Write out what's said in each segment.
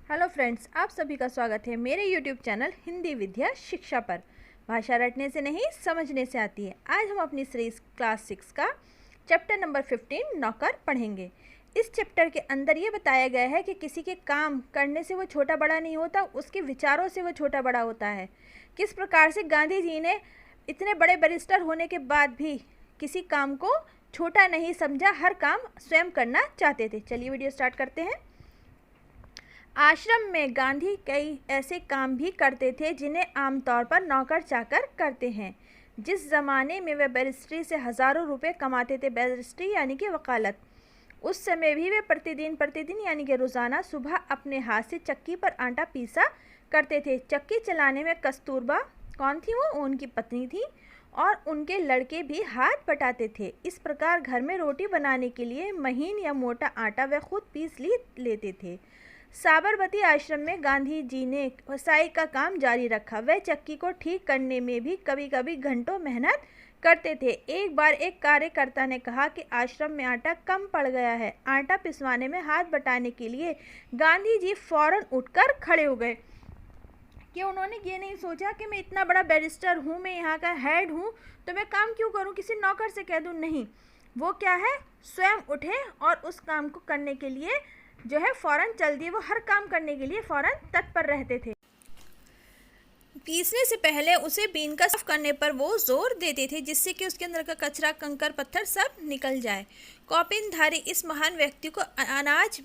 Hello friends, आप सभी का स्वागत है मेरे यूट्यूब चैनल हिंदी विद्या शिक्षा पर। भाषा रटने से नहीं, समझने से आती है। आज हम अपनी सीरीज क्लास 6 का चैप्टर नंबर 15 नौकर पढ़ेंगे। इस चैप्टर के अंदर ये बताया गया है कि किसी के काम करने से वो छोटा बड़ा नहीं होता, उसके विचारों से वो छोटा बड़ा होता है। किस प्रकार से गांधी जी ने इतने बड़े बैरिस्टर होने के बाद भी किसी काम को छोटा नहीं समझा, हर काम स्वयं करना चाहते थे। चलिए वीडियो स्टार्ट करते हैं। आश्रम में गांधी कई ऐसे काम भी करते थे जिन्हें आमतौर पर नौकर चाकर करते हैं। जिस ज़माने में वे बैरिस्ट्री से हज़ारों रुपए कमाते थे, बैरिस्ट्री यानी कि वकालत, उस समय भी वे प्रतिदिन यानी कि रोज़ाना सुबह अपने हाथ से चक्की पर आटा पीसा करते थे। चक्की चलाने में कस्तूरबा कौन थी? वो उनकी पत्नी थी और उनके लड़के भी हाथ बटाते थे। इस प्रकार घर में रोटी बनाने के लिए महीन या मोटा आटा वे खुद पीस लेते थे। साबरमती आश्रम में गांधी जी ने वसाई का काम जारी रखा। वह चक्की को ठीक करने में भी कभी कभी घंटों मेहनत करते थे। एक बार एक कार्यकर्ता ने कहा कि आश्रम में आटा कम पड़ गया है। आटा पिसवाने में हाथ बटाने के लिए गांधी जी फौरन उठकर खड़े हो गए। कि उन्होंने ये नहीं सोचा कि मैं इतना बड़ा बैरिस्टर हूँ, मैं यहाँ का हेड हूँ, तो मैं काम क्यों करूँ, किसी नौकर से कह दूँ। नहीं, वो क्या है, स्वयं उठे और उस काम को करने के लिए जो है फौरन चल दिए। वो हर काम करने के लिए फौरन तत्पर रहते थे। पीसने से पहले उसे बीन का साफ करने पर वो जोर देते थे, जिससे कि उसके अंदर का कचरा, कंकर, पत्थर सब निकल जाए। कौपिनधारी इस महान व्यक्ति को अनाज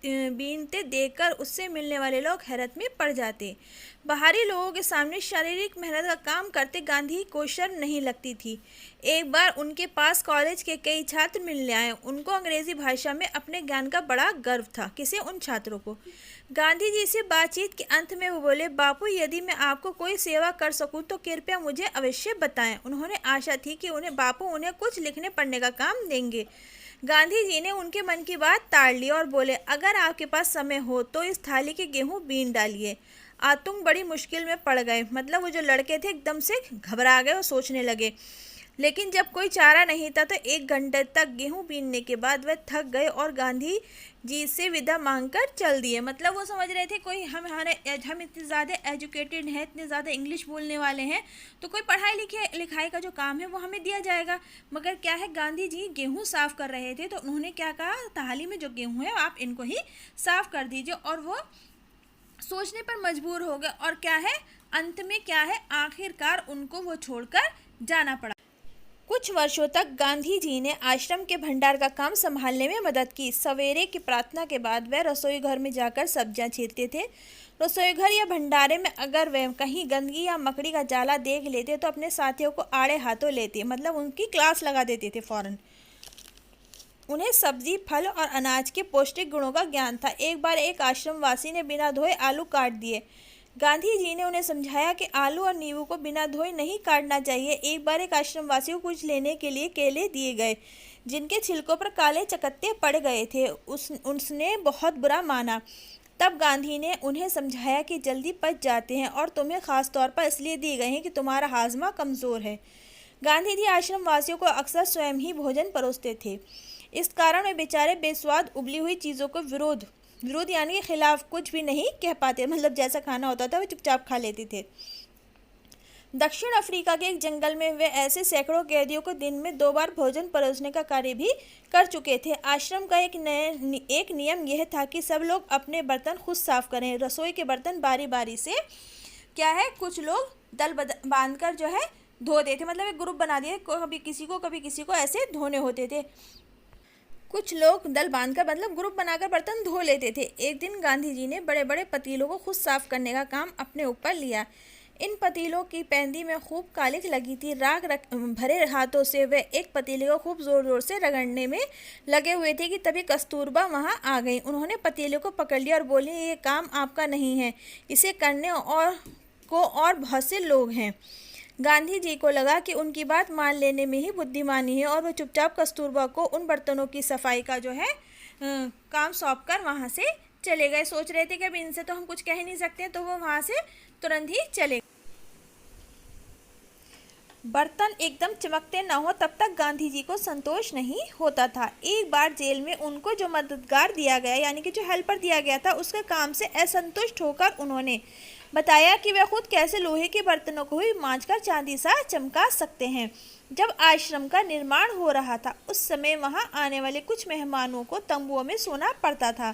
बीनते देखकर उससे मिलने वाले लोग हैरत में पड़ जाते। बाहरी लोगों के सामने शारीरिक मेहनत का काम करते गांधी को शर्म नहीं लगती थी। एक बार उनके पास कॉलेज के कई छात्र मिलने आए। उनको अंग्रेजी भाषा में अपने ज्ञान का बड़ा गर्व था। किसे? उन छात्रों को। गांधी जी से बातचीत के अंत में वो बोले, बापू, यदि मैं आपको कोई सेवा कर सकूं तो कृपया मुझे अवश्य बताएं। उन्होंने आशा थी कि बापू उन्हें कुछ लिखने पढ़ने का काम देंगे। गांधी जी ने उनके मन की बात ताड़ ली और बोले, अगर आपके पास समय हो तो इस थाली के गेहूं बीन डालिए। आतुंग बड़ी मुश्किल में पड़ गए। मतलब वो जो लड़के थे एकदम से घबरा गए और सोचने लगे। लेकिन जब कोई चारा नहीं था तो 1 घंटे तक गेहूं बीनने के बाद वह थक गए और गांधी जी से विदा मांगकर चल दिए। मतलब वो समझ रहे थे कोई हम इतने ज़्यादा एजुकेटेड हैं, इतने ज़्यादा इंग्लिश बोलने वाले हैं, तो कोई पढ़ाई लिखाई का जो काम है वो हमें दिया जाएगा। मगर क्या है, गांधी जी गेहूं साफ़ कर रहे थे तो उन्होंने क्या कहा, थाली में जो गेहूँ है आप इनको ही साफ़ कर दीजिए। और वो सोचने पर मजबूर हो गए और क्या है, अंत में क्या है, आखिरकार उनको वो छोड़कर जाना पड़ा। कुछ वर्षों तक गांधी जी ने आश्रम के भंडार का काम संभालने में मदद की। सवेरे की प्रार्थना के बाद वह रसोई घर में जाकर सब्जियां चीरते थे। रसोई घर या भंडारे में अगर वह कहीं गंदगी या मकड़ी का जाला देख लेते तो अपने साथियों को आड़े हाथों लेते, मतलब उनकी क्लास लगा देते थे फौरन। उन्हें सब्जी, फल और अनाज के पौष्टिक गुणों का ज्ञान था। एक बार एक आश्रमवासी ने बिना धोए आलू काट दिए। गांधी जी ने उन्हें समझाया कि आलू और नींबू को बिना धोए नहीं काटना चाहिए। एक बार एक आश्रमवासी को कुछ लेने के लिए केले दिए गए, जिनके छिलकों पर काले चकत्ते पड़ गए थे। उसने बहुत बुरा माना। तब गांधी ने उन्हें समझाया कि जल्दी पच जाते हैं और तुम्हें खास तौर पर इसलिए दिए गए हैं कि तुम्हारा हाजमा कमज़ोर है। गांधी जी आश्रमवासियों को अक्सर स्वयं ही भोजन परोसते थे। इस कारण वे बेचारे बेस्वाद उबली हुई चीज़ों को विरोध यानी के खिलाफ कुछ भी नहीं कह पाते। मतलब जैसा खाना होता था वे चुपचाप खा लेते थे। दक्षिण अफ्रीका के एक जंगल में वे ऐसे सैकड़ों कैदियों को दिन में 2 बार भोजन परोसने का कार्य भी कर चुके थे। आश्रम का एक नियम यह था कि सब लोग अपने बर्तन खुद साफ करें। रसोई के बर्तन बारी बारी से क्या है, कुछ लोग दल बांधकर जो है धोते थे। मतलब एक ग्रुप बना दिए, कभी किसी को ऐसे धोने होते थे। कुछ लोग दल बांधकर मतलब ग्रुप बनाकर बर्तन धो लेते थे। एक दिन गांधी जी ने बड़े बड़े पतीलों को खुद साफ करने का काम अपने ऊपर लिया। इन पतीलों की पैंदी में खूब कालिख लगी थी। भरे हाथों से वे एक पतीले को खूब जोर जोर से रगड़ने में लगे हुए थे कि तभी कस्तूरबा वहां आ गई। उन्होंने पतीले को पकड़ लिया और बोली, ये काम आपका नहीं है, इसे करने और बहुत से लोग हैं। गांधी जी को लगा कि उनकी बात मान लेने में ही बुद्धिमानी है और वो चुपचाप कस्तूरबा को उन बर्तनों की सफाई का जो है काम सौंप कर वहाँ से चले गए। सोच रहे थे कि अब इनसे तो हम कुछ कह ही नहीं सकते, तो वो वहाँ से तुरंत ही चले। बर्तन एकदम चमकते न हो तब तक गांधी जी को संतोष नहीं होता था। एक बार जेल में उनको जो मददगार दिया गया, यानी कि जो हेल्पर दिया गया था, उसके काम से असंतुष्ट होकर उन्होंने बताया कि वे खुद कैसे लोहे के बर्तनों को ही मांझकर चांदी सा चमका सकते हैं। जब आश्रम का निर्माण हो रहा था उस समय वहां आने वाले कुछ मेहमानों को तंबुओं में सोना पड़ता था।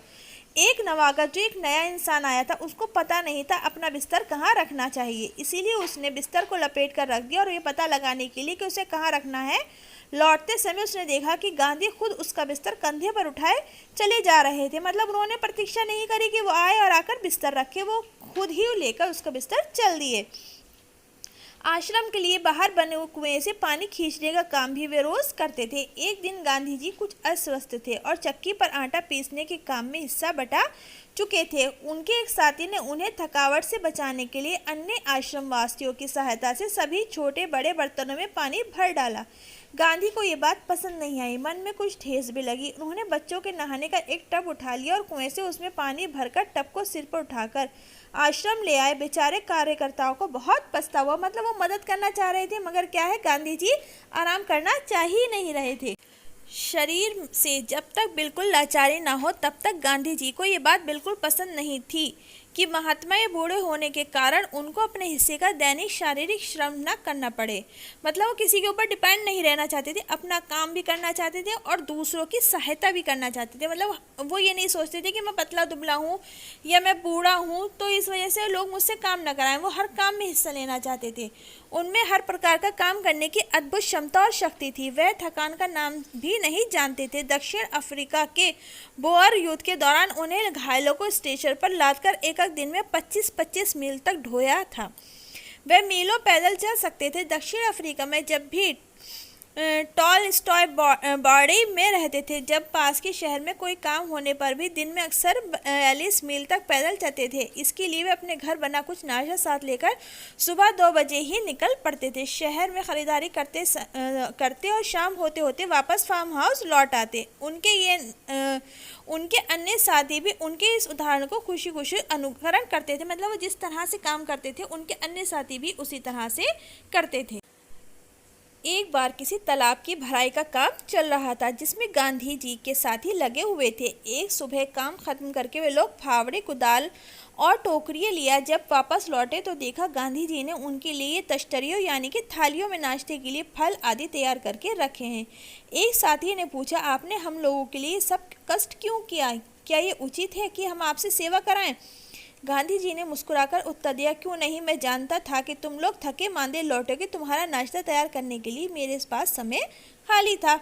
एक नवागत जो एक नया इंसान आया था, उसको पता नहीं था अपना बिस्तर कहाँ रखना चाहिए, इसीलिए उसने बिस्तर को लपेट कर रख दिया और ये पता लगाने के लिए कि उसे कहाँ रखना है, लौटते समय उसने देखा कि गांधी खुद उसका बिस्तर कंधे पर उठाए चले जा रहे थे। मतलब उन्होंने प्रतीक्षा नहीं करी कि वो आए और आकर बिस्तर रखे, वो खुद ही लेकर उसका बिस्तर चल दिए। आश्रम के लिए बाहर बने हुए कुएं से पानी खींचने का काम भी वे रोज करते थे। एक दिन गांधी जी कुछ अस्वस्थ थे और चक्की पर आटा पीसने के काम में हिस्सा बटा चुके थे। उनके एक साथी ने उन्हें थकावट से बचाने के लिए अन्य आश्रम वासियों की सहायता से सभी छोटे बड़े बर्तनों में पानी भर डाला। गांधी को ये बात पसंद नहीं आई, मन में कुछ ठेस भी लगी। उन्होंने बच्चों के नहाने का एक टब उठा लिया और कुएं से उसमें पानी भरकर टब को सिर पर उठाकर आश्रम ले आए। बेचारे कार्यकर्ताओं को बहुत पछतावा, मतलब वो मदद करना चाह रहे थे मगर क्या है, गांधी जी आराम करना चाह ही नहीं रहे थे। शरीर से जब तक बिल्कुल लाचारी ना हो तब तक गांधी जी को ये बात बिल्कुल पसंद नहीं थी कि महात्मा ये बूढ़े होने के कारण उनको अपने हिस्से का दैनिक शारीरिक श्रम न करना पड़े। मतलब वो किसी के ऊपर डिपेंड नहीं रहना चाहते थे, अपना काम भी करना चाहते थे और दूसरों की सहायता भी करना चाहते थे। मतलब वो ये नहीं सोचते थे कि मैं पतला दुबला हूँ या मैं बूढ़ा हूँ तो इस वजह से लोग मुझसे काम न कराएं। वो हर काम में हिस्सा लेना चाहते थे। उनमें हर प्रकार का काम करने की अद्भुत क्षमता और शक्ति थी। वह थकान का नाम भी नहीं जानते थे। दक्षिण अफ्रीका के बोअर युद्ध के दौरान उन्हें घायलों को स्टेशन पर लादकर एक दिन में 25-25 मील तक ढोया था। वे मीलों पैदल चल सकते थे। दक्षिण अफ्रीका में जब भी टॉलस्टॉय बॉडी में रहते थे, जब पास के शहर में कोई काम होने पर भी दिन में अक्सर 42 मील तक पैदल चलते थे। इसके लिए वे अपने घर बना कुछ नाश्ता साथ लेकर सुबह 2 बजे ही निकल पड़ते थे। शहर में खरीदारी करते और शाम होते होते वापस फार्म हाउस लौट आते। उनके अन्य साथी भी उनके इस उदाहरण को खुशी खुशी अनुकरण करते थे। मतलब वो जिस तरह से काम करते थे उनके अन्य साथी भी उसी तरह से करते थे। एक बार किसी तालाब की भराई का काम चल रहा था जिसमें गांधी जी के साथी लगे हुए थे। एक सुबह काम खत्म करके वे लोग फावड़े, कुदाल और टोकरियाँ लिया। जब वापस लौटे तो देखा गांधी जी ने उनके लिए तश्तरियों यानी कि थालियों में नाश्ते के लिए फल आदि तैयार करके रखे हैं। एक साथी ने पूछा, आपने हम लोगों के लिए सब कष्ट क्यों किया? क्या ये उचित है कि हम आपसे सेवा कराएं? गांधी जी ने मुस्कुराकर उत्तर दिया, क्यों नहीं, मैं जानता था कि तुम लोग थके मांदे लौटोगे। तुम्हारा नाश्ता तैयार करने के लिए मेरे पास समय खाली था।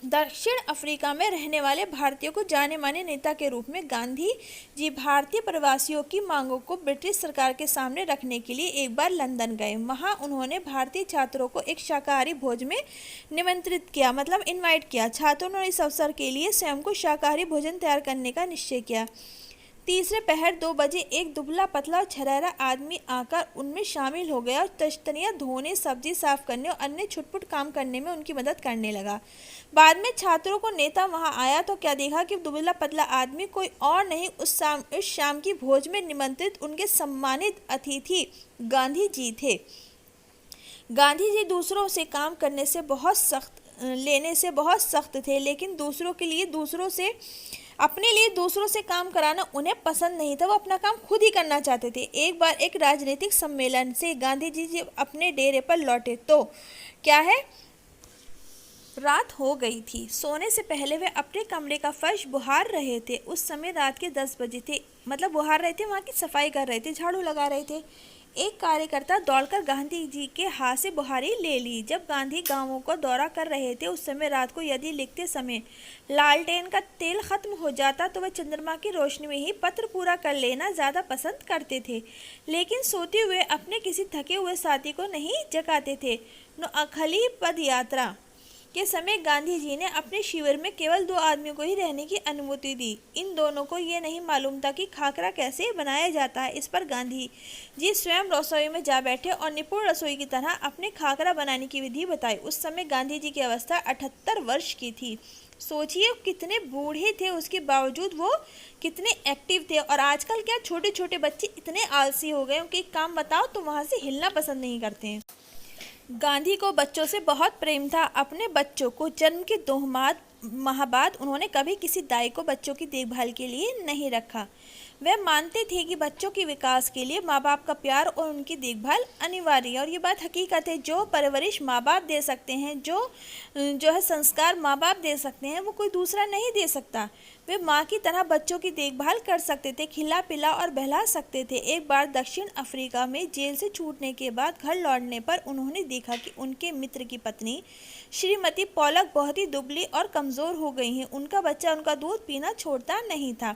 दक्षिण अफ्रीका में रहने वाले भारतीयों को जाने माने नेता के रूप में गांधी जी भारतीय प्रवासियों की मांगों को ब्रिटिश सरकार के सामने रखने के लिए एक बार लंदन गए। वहां उन्होंने भारतीय छात्रों को एक शाकाहारी भोज में निमंत्रित किया, मतलब इनवाइट किया। छात्रों ने इस अवसर के लिए स्वयं को शाकाहारी भोजन तैयार करने का निश्चय किया। तीसरे पहर 2 बजे एक दुबला पतला और छरेरा आदमी आकर उनमें शामिल हो गया और तश्तरियाँ धोने, सब्जी साफ करने और अन्य छुटपुट काम करने में उनकी मदद करने लगा। बाद में छात्रों को नेता वहां आया तो क्या देखा कि दुबला पतला आदमी कोई और नहीं, उस शाम की भोज में निमंत्रित उनके सम्मानित अतिथि गांधी जी थे। गांधी जी दूसरों से काम करने से लेने से बहुत सख्त थे, लेकिन अपने लिए दूसरों से काम कराना उन्हें पसंद नहीं था। वो अपना काम खुद ही करना चाहते थे। एक बार एक राजनीतिक सम्मेलन से गांधी जी जब अपने डेरे पर लौटे तो क्या है, रात हो गई थी। सोने से पहले वे अपने कमरे का फर्श बुहार रहे थे। उस समय रात के 10 बजे थे। मतलब बुहार रहे थे, वहाँ की सफाई कर रहे थे, झाड़ू लगा रहे थे। एक कार्यकर्ता दौड़कर गांधी जी के हाथ से बुहारी ले ली। जब गांधी गांवों को दौरा कर रहे थे उस समय रात को यदि लिखते समय लालटेन का तेल खत्म हो जाता तो वह चंद्रमा की रोशनी में ही पत्र पूरा कर लेना ज़्यादा पसंद करते थे, लेकिन सोते हुए अपने किसी थके हुए साथी को नहीं जगाते थे। नौअखली पद यात्रा के समय गांधी जी ने अपने शिविर में केवल 2 आदमियों को ही रहने की अनुमति दी। इन दोनों को ये नहीं मालूम था कि खाकरा कैसे बनाया जाता है। इस पर गांधी जी स्वयं रसोई में जा बैठे और निपुण रसोई की तरह अपने खाकरा बनाने की विधि बताई। उस समय गांधी जी की अवस्था 78 वर्ष की थी। सोचिए कितने बूढ़े थे, उसके बावजूद वो कितने एक्टिव थे। और आजकल क्या छोटे छोटे बच्चे इतने आलसी हो गए, उनके काम बताओ तो वहाँ से हिलना पसंद नहीं करते हैं। गांधी को बच्चों से बहुत प्रेम था। अपने बच्चों को जन्म के 2 माह बाद उन्होंने कभी किसी दाई को बच्चों की देखभाल के लिए नहीं रखा। वे मानते थे कि बच्चों के विकास के लिए माँ बाप का प्यार और उनकी देखभाल अनिवार्य है, और ये बात हकीकत है। जो परवरिश माँ बाप दे सकते हैं, जो है संस्कार माँ बाप दे सकते हैं, वो कोई दूसरा नहीं दे सकता। वे माँ की तरह बच्चों की देखभाल कर सकते थे, खिला पिला और बहला सकते थे। एक बार दक्षिण अफ्रीका में जेल से छूटने के बाद घर लौटने पर उन्होंने देखा कि उनके मित्र की पत्नी श्रीमती पॉलक बहुत ही दुबली और कमज़ोर हो गई हैं। उनका बच्चा उनका दूध पीना छोड़ता नहीं था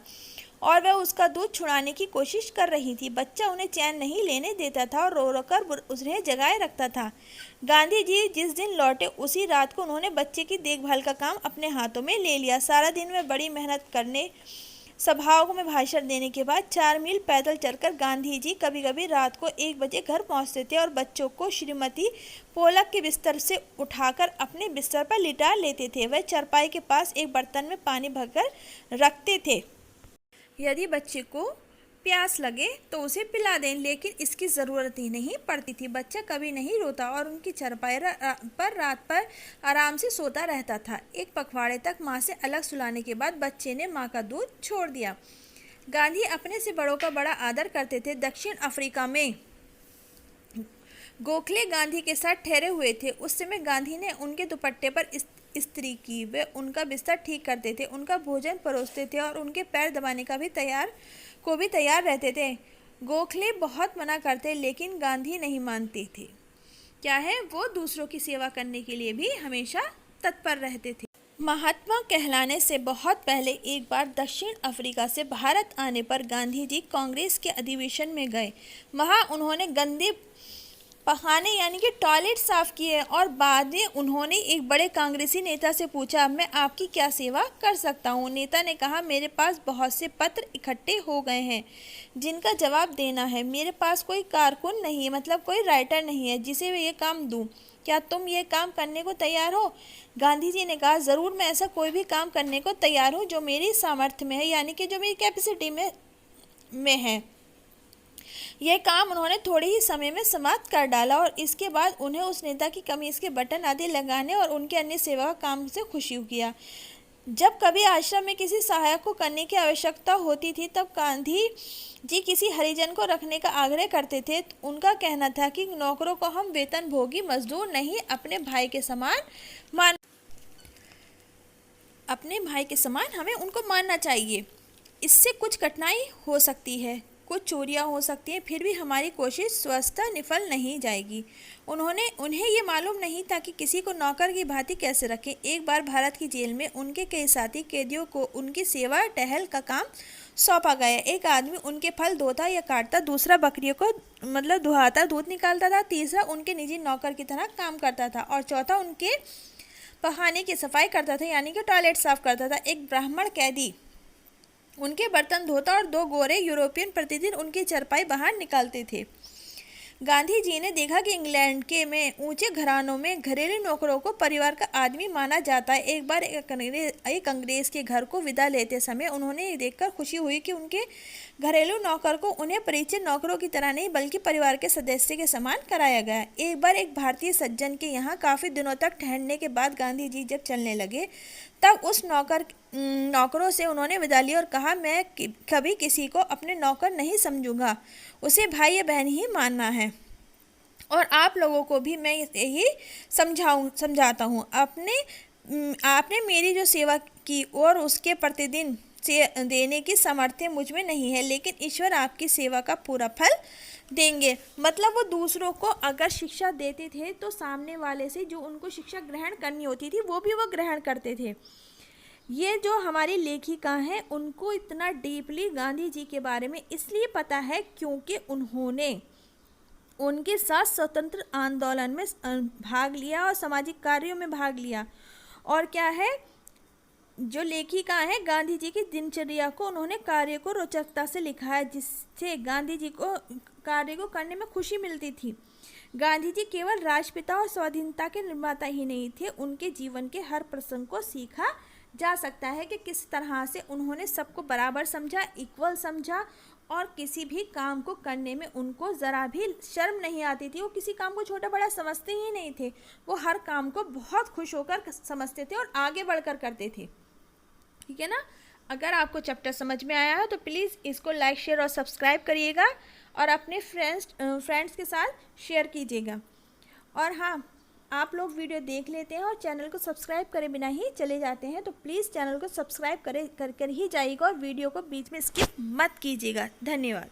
और वह उसका दूध छुड़ाने की कोशिश कर रही थी। बच्चा उन्हें चैन नहीं लेने देता था और रो रो कर उन्हें जगाए रखता था। गांधी जी जिस दिन लौटे उसी रात को उन्होंने बच्चे की देखभाल का काम अपने हाथों में ले लिया। सारा दिन में बड़ी मेहनत करने, सभाओं में भाषण देने के बाद 4 मील पैदल चलकर गांधी जी कभी कभी रात को 1 बजे घर पहुंचते थे और बच्चों को श्रीमती पोलक के बिस्तर से उठाकर अपने बिस्तर पर लिटा लेते थे। वह चारपाई के पास एक बर्तन में पानी भरकर रखते थे। यदि बच्चे को प्यास लगे तो उसे पिला दें, लेकिन इसकी ज़रूरत ही नहीं पड़ती थी। बच्चा कभी नहीं रोता और उनकी चारपाई पर रात पर आराम से सोता रहता था। एक पखवाड़े तक माँ से अलग सुलाने के बाद बच्चे ने माँ का दूध छोड़ दिया। गांधी अपने से बड़ों का बड़ा आदर करते थे। दक्षिण अफ्रीका में गोखले गांधी के साथ ठहरे हुए थे। उस समय गांधी ने उनके दुपट्टे पर इस्त्री की। वे उनका बिस्तर ठीक करते थे, उनका भोजन परोसते थे और उनके पैर दबाने का भी तैयार रहते थे। गोखले बहुत मना करते, लेकिन गांधी नहीं मानते थे। क्या है, वो दूसरों की सेवा करने के लिए भी हमेशा तत्पर रहते थे। महात्मा कहलाने से बहुत पहले एक बार दक्षिण अफ्रीका से भारत आने पर गांधी जी कांग्रेस के अधिवेशन में गए। वहाँ उन्होंने गंदे पखाने यानी कि टॉयलेट साफ किए और बाद में उन्होंने एक बड़े कांग्रेसी नेता से पूछा, मैं आपकी क्या सेवा कर सकता हूँ। नेता ने कहा, मेरे पास बहुत से पत्र इकट्ठे हो गए हैं जिनका जवाब देना है। मेरे पास कोई कारकुन नहीं है, मतलब कोई राइटर नहीं है जिसे मैं ये काम दूँ। क्या तुम ये काम करने को तैयार हो? गांधी जी ने कहा, ज़रूर, मैं ऐसा कोई भी काम करने को तैयार हूँ जो मेरी सामर्थ्य में है, यानी कि जो मेरी कैपेसिटी में है। यह काम उन्होंने थोड़े ही समय में समाप्त कर डाला और इसके बाद उन्हें उस नेता की कमीज के बटन आदि लगाने और उनके अन्य सेवा काम से खुशी किया। जब कभी आश्रम में किसी सहायक को करने की आवश्यकता होती थी तब गांधी जी किसी हरिजन को रखने का आग्रह करते थे। उनका कहना था कि नौकरों को हम वेतनभोगी मजदूर नहीं, अपने भाई के समान हमें उनको मानना चाहिए। इससे कुछ कठिनाई हो सकती है, कुछ चोरियां हो सकती हैं, फिर भी हमारी कोशिश स्वतः निफल नहीं जाएगी। उन्हें ये मालूम नहीं था कि किसी को नौकर की भांति कैसे रखें। एक बार भारत की जेल में उनके कई साथी कैदियों को उनकी सेवा टहल का काम सौंपा गया। एक आदमी उनके फल धोता या काटता, दूसरा बकरियों को दुहाता, दूध निकालता था, तीसरा उनके निजी नौकर की तरह काम करता था और चौथा उनके पखाने की सफाई करता था, यानी कि टॉयलेट साफ करता था। एक ब्राह्मण कैदी उनके बर्तन धोता और 2 गोरे यूरोपियन प्रतिदिन उनकी चारपाई बाहर निकालते थे। गांधी जी ने देखा कि इंग्लैंड में ऊंचे घरानों में घरेलू नौकरों को परिवार का आदमी माना जाता है। एक बार एक अंग्रेज के घर को विदा लेते समय उन्होंने देखकर खुशी हुई कि उनके घरेलू नौकर को उन्हें परिचित नौकरों की तरह नहीं बल्कि परिवार के सदस्य के समान कराया गया। एक बार एक भारतीय सज्जन के यहाँ काफ़ी दिनों तक ठहरने के बाद गांधी जी जब चलने लगे तब उस नौकरों से उन्होंने विदा ली और कहा, मैं कभी किसी को अपने नौकर नहीं समझूंगा, उसे भाई या बहन ही मानना है और आप लोगों को भी मैं यही समझाता हूँ। आपने मेरी जो सेवा की और उसके प्रतिदिन से देने की सामर्थ्य मुझ में नहीं है, लेकिन ईश्वर आपकी सेवा का पूरा फल देंगे। मतलब वो दूसरों को अगर शिक्षा देते थे तो सामने वाले से जो उनको शिक्षा ग्रहण करनी होती थी वो भी वो ग्रहण करते थे। ये जो हमारी लेखिका हैं उनको इतना डीपली गांधी जी के बारे में इसलिए पता है क्योंकि उन्होंने उनके साथ स्वतंत्र आंदोलन में भाग लिया और सामाजिक कार्यों में भाग लिया। और क्या है, जो लेखिका है गांधी जी की दिनचर्या को उन्होंने कार्य को रोचकता से लिखा है, जिससे गांधी जी को कार्य को करने में खुशी मिलती थी। गांधी जी केवल राष्ट्रपिता और स्वाधीनता के निर्माता ही नहीं थे, उनके जीवन के हर प्रसंग को सीखा जा सकता है कि किस तरह से उन्होंने सबको बराबर समझा, इक्वल समझा, और किसी भी काम को करने में उनको ज़रा भी शर्म नहीं आती थी। वो किसी काम को छोटा बड़ा समझते ही नहीं थे, वो हर काम को बहुत खुश होकर समझते थे और आगे बढ़कर करते थे। ठीक है ना। अगर आपको चैप्टर समझ में आया हो तो प्लीज़ इसको लाइक, शेयर और सब्सक्राइब करिएगा और अपने फ्रेंड्स के साथ शेयर कीजिएगा। और हाँ, आप लोग वीडियो देख लेते हैं और चैनल को सब्सक्राइब करे बिना ही चले जाते हैं, तो प्लीज़ चैनल को सब्सक्राइब कर ही जाइएगा और वीडियो को बीच में स्किप मत कीजिएगा। धन्यवाद।